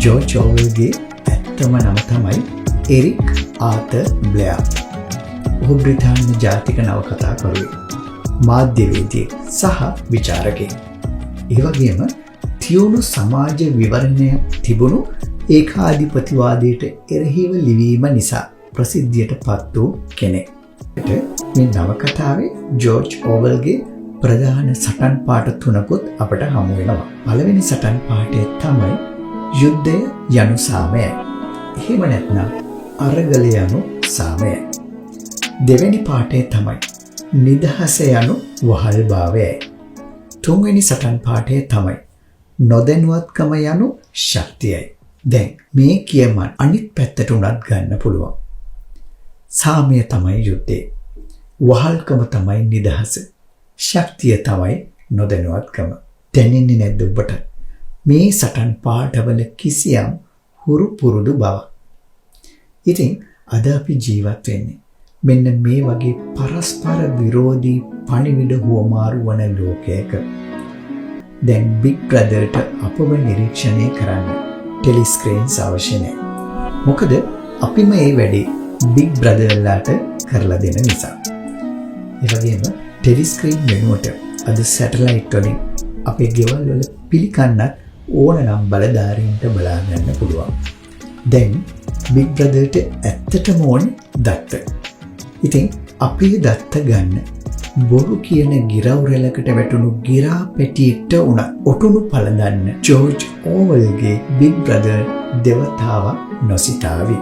George ඕවල්ගේ ඇත්තම නම තමයි එරික් ආතර් බ්ලෙයාර්. ඔහු බ්‍රිතාන්‍ය ජාතික නවකතාකරුවෙක්, මාධ්‍යවේදියෙක් සහ විචාරකයෙක්. ඒ වගේම තියුණු සමාජ විවරණයක් තිබුණු ඒකාධිපතිවාදයට එරෙහිව ලිවීම නිසා ප්‍රසිද්ධියට පත් වූ කෙනෙක්. මේ නවකතාවේ ජෝර්ජ් ඕවල්ගේ ප්‍රධාන සටන් පාඨ තුනකුත් අපට හමු වෙනවා. පළවෙනි සටන් පාඨය තමයි යුද්ධය යනු සාමයයි. එහෙම නැත්නම් අරගල යනු සාමයයි. දෙවෙනි පාඨය තමයි නිදහස යනු වහල්භාවයයි. තුන්වෙනි සටන් පාඨය තමයි නොදැනුවත්කම යනු ශක්තියයි. දැන් මේ කියමන් අනිත් පැත්තට උනත් ගන්න පුළුවන්. සාමය තමයි යුද්ධය. වහල්කම තමයි නිදහස. ශක්තිය තමයි නොදැනුවත්කම. දැනෙන්නේ නැද්ද ඔබට? මේ සටන් පාඨවල කිසියම් හුරු පුරුදු බවක්. ඉතින් අද අපි ජීවත් වෙන්නේ මෙන්න මේ වගේ පරස්පර විරෝධී පණිවිඩ හුවමාරු වන ලෝකයක. දැන් බිග් බ්‍රදර්ට අපව නිරීක්ෂණය කරන්න ටෙලිස්ක්‍රීන්ස් අවශ්‍ය නැහැ. මොකද අපිම මේ වැඩේ බිග් බ්‍රදර්ලාට කරලා දෙන නිසා. ඒ වගේම ටෙලිස්ක්‍රීන් වෙනුවට අද සැටලයිට් වලින් අපේ ගෙවල් වල පිළිකන්නත් ඕනනම් බලධාරීන්ට බලා ගන්න පුළුවන්. දැන් බිග් බ්‍රදර්ට ඇත්තටම ඕනේ දත්ත. ඉතින් අපේ දත්ත ගන්න බොරු කියන ගිරවුරලකට වැටුණු ගිරා පැටියට උන ඔටුනු පළඳන්න ජෝර්ජ් ඕවල්ගේ බිග් බ්‍රදර් දෙවතාවක් නොසිතාවි.